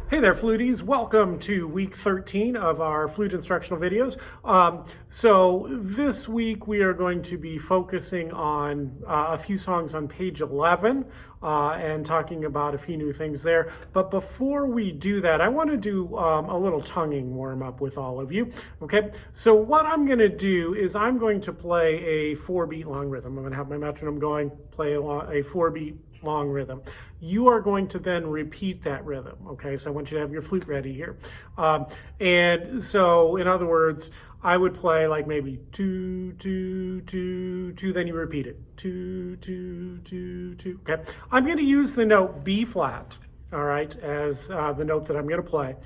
Hey there, Fluties. Welcome to week 13 of our flute instructional videos. So this week we are going to be focusing on a few songs on page 11 and talking about a few new things there. But before we do that, I want to do a little tonguing warm-up with all of you. Okay, so what I'm going to do is I'm going to play a 4-beat long rhythm. I'm going to have my metronome going, play a 4-beat long rhythm. You are going to then repeat that rhythm, okay? So I want you to have your flute ready here. And so, in other words, I would play like maybe 2, 2, 2, 2, then you repeat it. 2, 2, 2, 2, okay? I'm going to use the note B flat, all right, as the note that I'm going to play.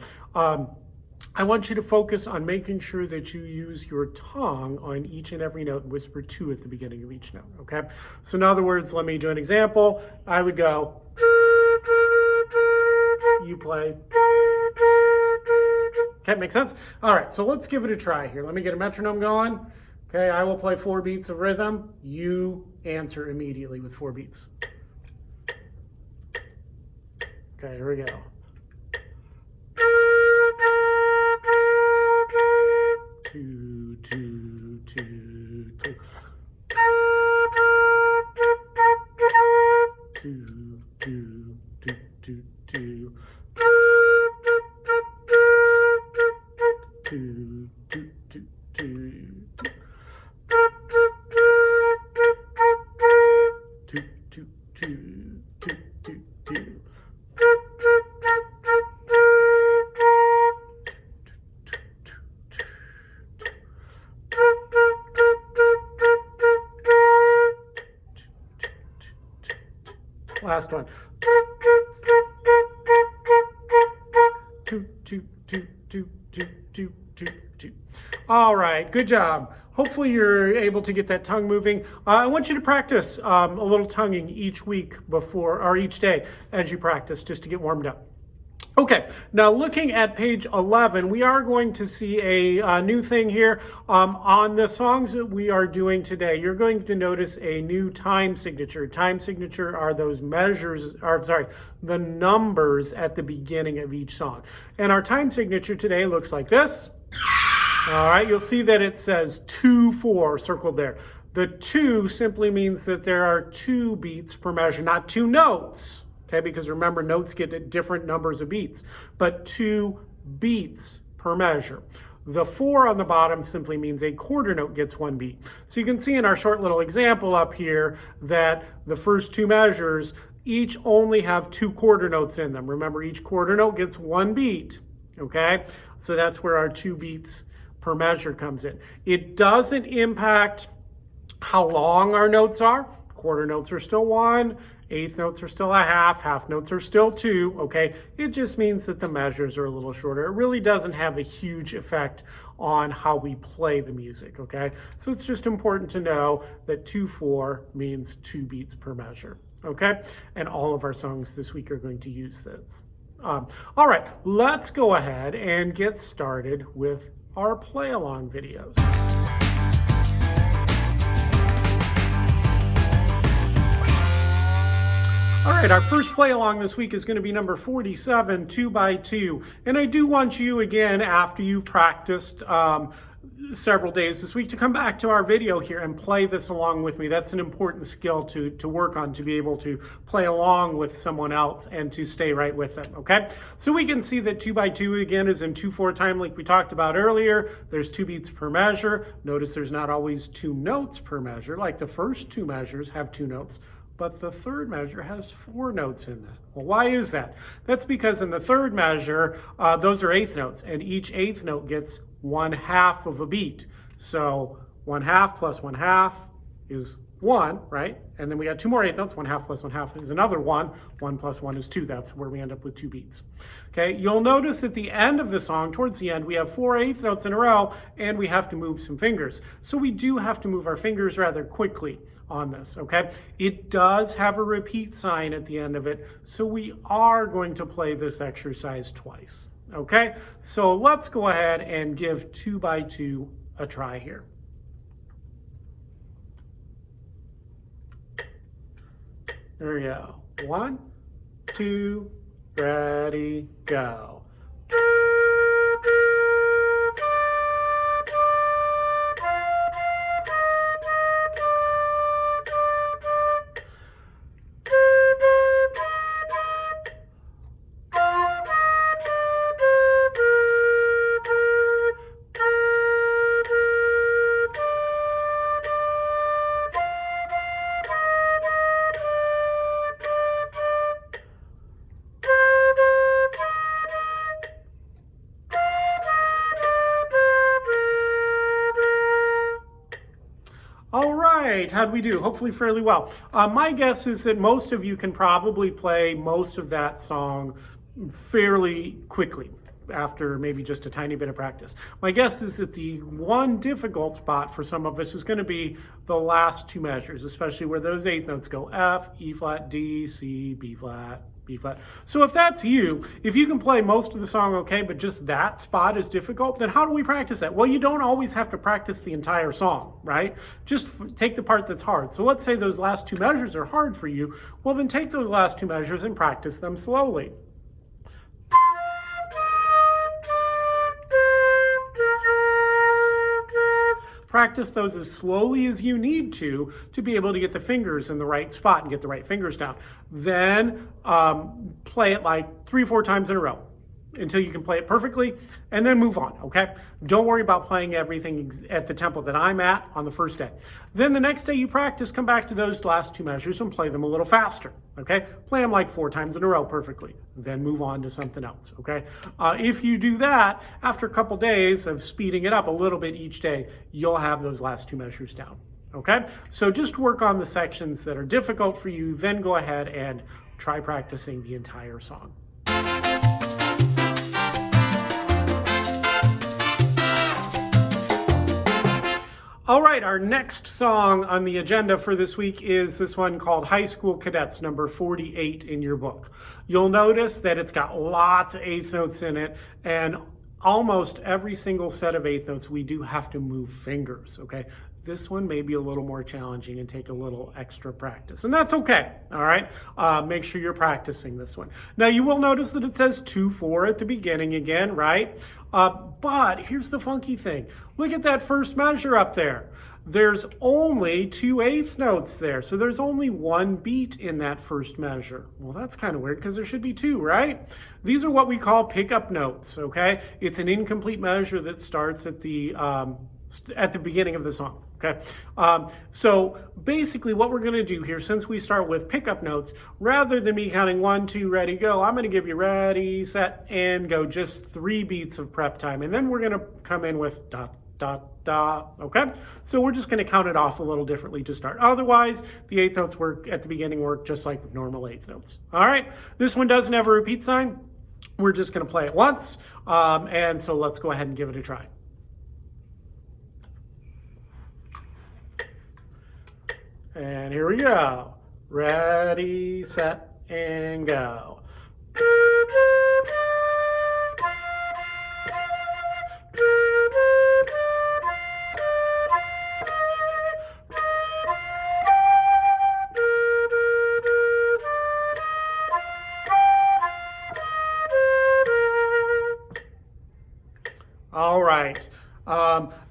I want you to focus on making sure that you use your tongue on each and every note and whisper 2 at the beginning of each note, okay? So in other words, let me do an example. I would go, you play. Okay, make sense? All right, so let's give it a try here. Let me get a metronome going. Okay, I will play 4 beats of rhythm. You answer immediately with 4 beats. Okay, here we go. 2, 2, 2, 2. 2, 2, 2, 2, 2. 2, 2, 2, 2. 2, 2, 2, 2, 2, 2. Last one. 2, 2, 2, 2, 2, 2, 2, 2. All right, good job. Hopefully you're able to get that tongue moving. I want you to practice a little tonguing each week before, or each day as you practice, just to get warmed up. Okay, now looking at page 11, we are going to see a new thing here. On the songs that we are doing today, you're going to notice a new time signature. Time signature are those measures, or sorry, the numbers at the beginning of each song. And our time signature today looks like this. All right, you'll see that it says 2-4 circled there. The 2 simply means that there are 2 beats per measure, not 2 notes. Okay, because remember, notes get different numbers of beats, but 2 beats per measure. The 4 on the bottom simply means a quarter note gets 1 beat. So you can see in our short little example up here that the first 2 measures each only have 2 quarter notes in them. Remember, each quarter note gets 1 beat, okay? So that's where our 2 beats per measure comes in. It doesn't impact how long our notes are. Quarter notes are still 1. Eighth notes are still a half notes are still 2, okay? It just means that the measures are a little shorter. It really doesn't have a huge effect on how we play the music, okay? So it's just important to know that 2-4 means 2 beats per measure, okay? And all of our songs this week are going to use this. All right, let's go ahead and get started with our play-along videos. All right, our first play along this week is going to be number 47, 2x2. And I do want you, again, after you've practiced several days this week, to come back to our video here and play this along with me. That's an important skill to work on, to be able to play along with someone else and to stay right with them, okay? So we can see that 2x2, again, is in 2-4 time like we talked about earlier. There's 2 beats per measure. Notice there's not always 2 notes per measure. Like the first 2 measures have 2 notes. But the third measure has 4 notes in that. Well, why is that? That's because in the third measure, those are eighth notes, and each eighth note gets 1/2 of a beat. So 1/2 plus 1/2 is 1, right? And then we got 2 more eighth notes. 1/2 plus 1/2 is another 1. 1 plus 1 is 2. That's where we end up with 2 beats. Okay, you'll notice at the end of the song, towards the end, we have 4 eighth notes in a row, and we have to move some fingers. So we do have to move our fingers rather quickly on this, okay? It does have a repeat sign at the end of it, so we are going to play this exercise twice, okay? So let's go ahead and give 2 by 2 a try here. There we go. 1, 2, ready, go. All right, how'd we do? Hopefully fairly well. My guess is that most of you can probably play most of that song fairly quickly after maybe just a tiny bit of practice. My guess is that the one difficult spot for some of us is going to be the last 2 measures, especially where those eighth notes go: F, E flat, D, C, B flat, B flat. So if that's you, if you can play most of the song okay, but just that spot is difficult, then how do we practice that? Well, you don't always have to practice the entire song, right? Just take the part that's hard. So let's say those last 2 measures are hard for you. Well, then take those last 2 measures and practice them slowly. Practice those as slowly as you need to be able to get the fingers in the right spot and get the right fingers down. Then play it like 3 or 4 times in a row until you can play it perfectly, and then move on, okay? Don't worry about playing everything at the tempo that I'm at on the first day. Then the next day you practice, come back to those last 2 measures and play them a little faster, okay? Play them like 4 times in a row perfectly, then move on to something else, okay? If you do that, after a couple days of speeding it up a little bit each day, you'll have those last 2 measures down, okay? So just work on the sections that are difficult for you, then go ahead and try practicing the entire song. All right, our next song on the agenda for this week is this one called High School Cadets, number 48 in your book. You'll notice that it's got lots of eighth notes in it, and almost every single set of eighth notes, we do have to move fingers, okay? This one may be a little more challenging and take a little extra practice, and that's okay, all right? Make sure you're practicing this one. Now, you will notice that it says 2-4 at the beginning again, right? But here's the funky thing. Look at that first measure up there. There's only 2 eighth notes there, so there's only 1 beat in that first measure. Well, that's kind of weird because there should be 2, right? These are what we call pickup notes, okay? It's an incomplete measure that starts at the beginning of the song, okay? So basically what we're gonna do here, since we start with pickup notes, rather than me counting 1, 2, ready, go, I'm gonna give you ready, set, and go, just 3 beats of prep time. And then we're gonna come in with dot, dot, dot, okay? So we're just gonna count it off a little differently to start. Otherwise, the eighth notes work at the beginning work just like normal eighth notes. All right, this one doesn't have a repeat sign. We're just gonna play it once. And so let's go ahead and give it a try. And here we go. Ready, set, and go. All right.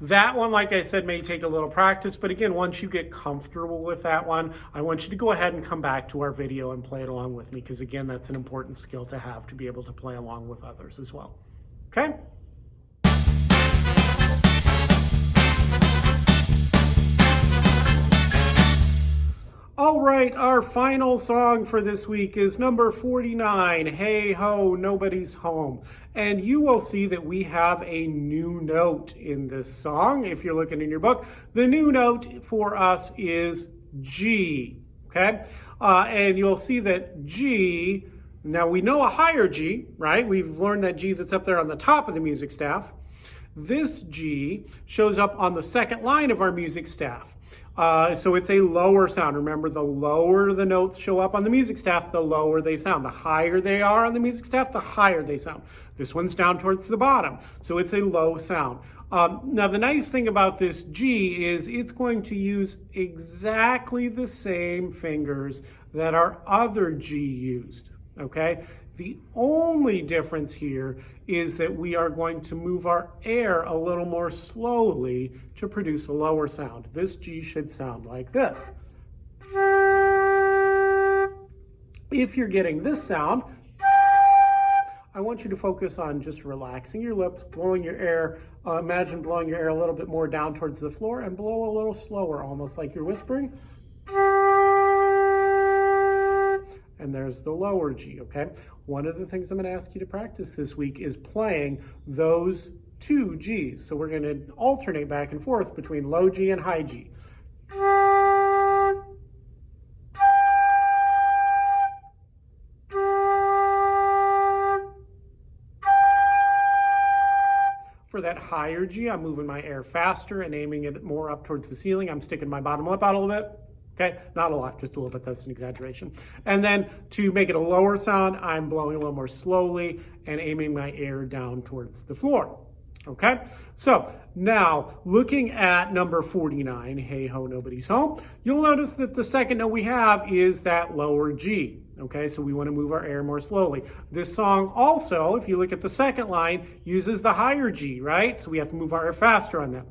That one, like I said, may take a little practice, but again, once you get comfortable with that one, I want you to go ahead and come back to our video and play it along with me, because again, that's an important skill to have, to be able to play along with others as well. Okay? All right, our final song for this week is number 49, Hey Ho, Nobody's Home. And you will see that we have a new note in this song. If you're looking in your book, the new note for us is G, okay? And you'll see that G, now we know a higher G, right? We've learned that G that's up there on the top of the music staff. This G shows up on the second line of our music staff. So it's a lower sound. Remember, the lower the notes show up on the music staff, the lower they sound. The higher they are on the music staff, the higher they sound. This one's down towards the bottom, so it's a low sound. Now, the nice thing about this G is it's going to use exactly the same fingers that our other G used, okay? The only difference here is that we are going to move our air a little more slowly to produce a lower sound. This G should sound like this. If you're getting this sound, I want you to focus on just relaxing your lips, blowing your air. Imagine blowing your air a little bit more down towards the floor and blow a little slower, almost like you're whispering. And there's the lower G, okay? One of the things I'm gonna ask you to practice this week is playing those two Gs. So we're gonna alternate back and forth between low G and high G. For that higher G, I'm moving my air faster and aiming it more up towards the ceiling. I'm sticking my bottom lip out a little bit. Okay, not a lot, just a little bit, that's an exaggeration. And then to make it a lower sound, I'm blowing a little more slowly and aiming my air down towards the floor. Okay, so now looking at number 49, Hey Ho, Nobody's Home, you'll notice that the second note we have is that lower G. Okay, so we want to move our air more slowly. This song also, if you look at the second line, uses the higher G, right? So we have to move our air faster on that.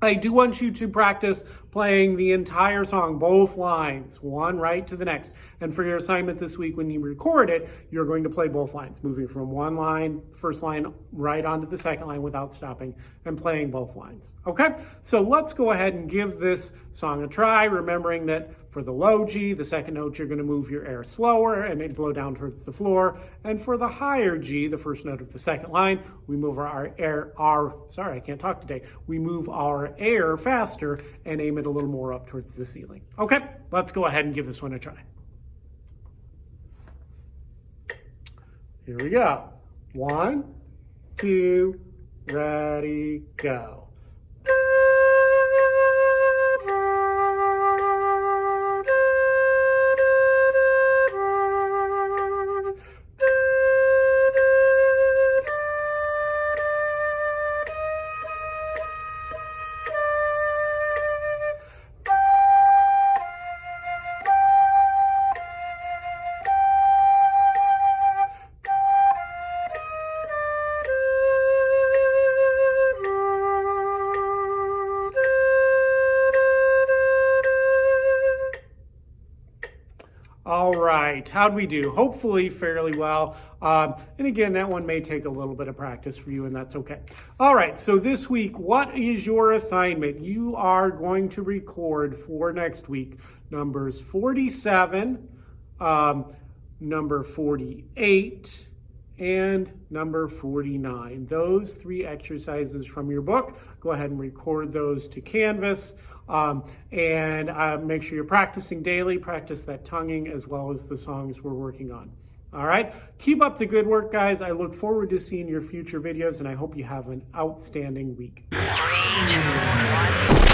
I do want you to practice playing the entire song, both lines, one right to the next. And for your assignment this week, when you record it, you're going to play both lines, moving from one line, first line, right onto the second line without stopping and playing both lines. Okay, so let's go ahead and give this song a try, remembering that for the low G, the second note, you're going to move your air slower and it blow down towards the floor. And for the higher G, the first note of the second line, we move we move our air faster and aim it a little more up towards the ceiling. Okay, let's go ahead and give this one a try. Here we go. 1, 2, ready, go. All right, how'd we do? Hopefully fairly well. And again, that one may take a little bit of practice for you, and that's okay. All right, so this week, what is your assignment? You are going to record for next week numbers 47, number 48, and number 49. Those 3 exercises from your book. Go ahead and record those to Canvas. And make sure you're practicing daily, practice that tonguing as well as the songs we're working on. All right, keep up the good work, guys. I look forward to seeing your future videos, and I hope you have an outstanding week. 3, 2, 1.